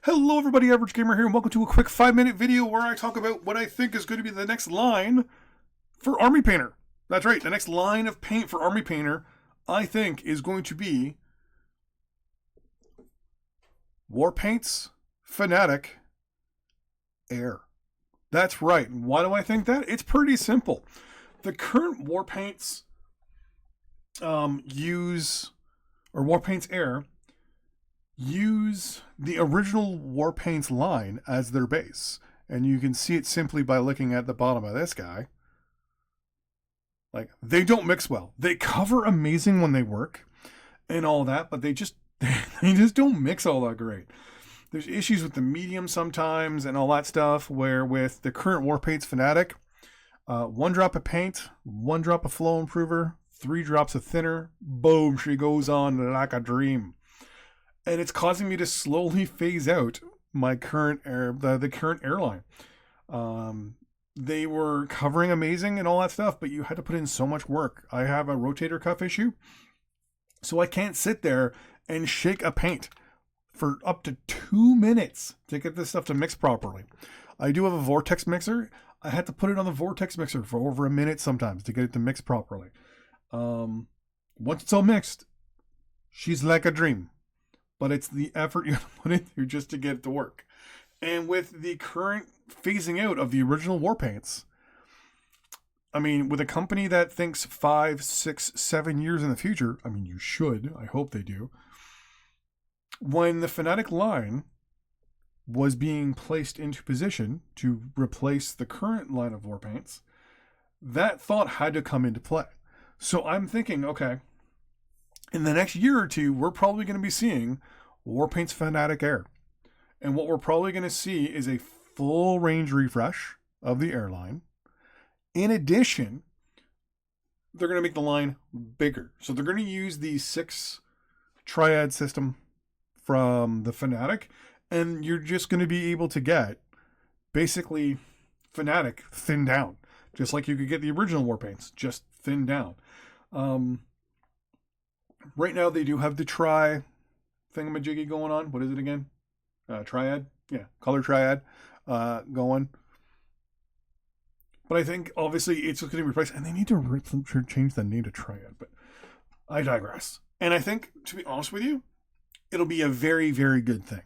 Hello everybody, Average Gamer here, and welcome to a quick 5-minute video where I talk about what I think is going to be the next line for Army Painter. That's right, the next line of paint for Army Painter, I think, is going to be Warpaint's Fanatic Air. That's right. Why do I think that? It's pretty simple. The current Warpaints Warpaint's Air use the original Warpaint's line as their base. And you can see it simply by looking at the bottom of this guy. Like, they don't mix well. They cover amazing when they work and all that, but they just don't mix all that great. There's issues with the medium sometimes and all that stuff, where with the current Warpaint's Fanatic, 1 drop of paint, 1 drop of flow improver, 3 drops of thinner, boom, she goes on like a dream. And it's causing me to slowly phase out my current the current airline. They were covering amazing and all that stuff, but you had to put in so much work. I have a rotator cuff issue, so I can't sit there and shake a paint for up to 2 minutes to get this stuff to mix properly. I do have a vortex mixer. I had to put it on the vortex mixer for over a minute sometimes to get it to mix properly. Once it's all mixed, she's like a dream. But it's the effort you have to put in there just to get it to work. And with the current phasing out of the original Warpaints, I mean, with a company that thinks 5, 6, 7 years in the future, I mean, you should, I hope they do. When the Fanatic line was being placed into position to replace the current line of Warpaints, that thought had to come into play. So I'm thinking, okay, in the next year or two, we're probably going to be seeing Warpaint's Fanatic Air. And what we're probably going to see is a full range refresh of the airline. In addition, they're going to make the line bigger. So they're going to use the 6 triad system from the Fanatic, and you're just going to be able to get basically Fanatic thinned down, just like you could get the original Warpaints, just thinned down. Right now they do have the tri thingamajiggy going on. What is it again? Triad? Yeah, color triad going. But I think obviously it's going to be replaced, and they need to change the name to Triad, but I digress. And I think, to be honest with you, it'll be a very, very good thing.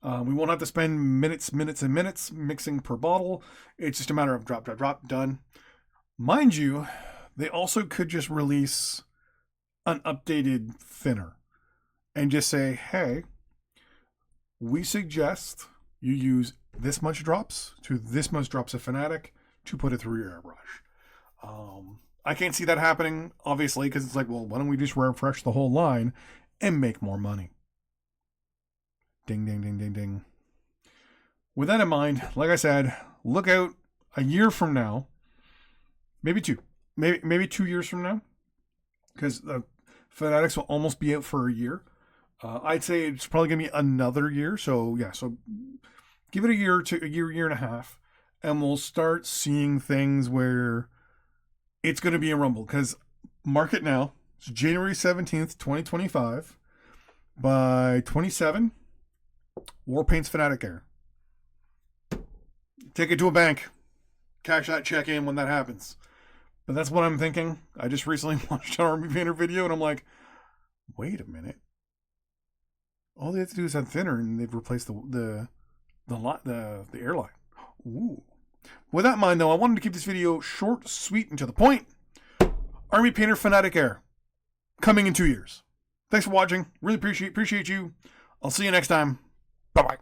We won't have to spend minutes and minutes mixing per bottle. It's just a matter of drop, done. Mind you, they also could just release an updated thinner and just say, hey, we suggest you use this much drops to this much drops of Fanatic to put it through your airbrush. I can't see that happening, obviously, because it's like, well, why don't we just refresh the whole line and make more money? Ding, ding, ding, ding, ding. With that in mind, like I said, look out a year from now, maybe 2, maybe 2 years from now, because the Fanatics will almost be out for a year. I'd say it's probably going to be another year. So yeah, so give it a year to year and a half, and we'll start seeing things where it's going to be a rumble. Because mark it now, it's January 17th, 2025. By 27, Warpaint's Fanatic Air. Take it to a bank. Cash that check in when that happens. But that's what I'm thinking. I just recently watched an Army Painter video, and I'm like, wait a minute. All they have to do is add thinner, and they've replaced the airline. Ooh. With that in mind, though, I wanted to keep this video short, sweet, and to the point. Army Painter Fanatic Air. Coming in 2 years. Thanks for watching. Really appreciate you. I'll see you next time. Bye-bye.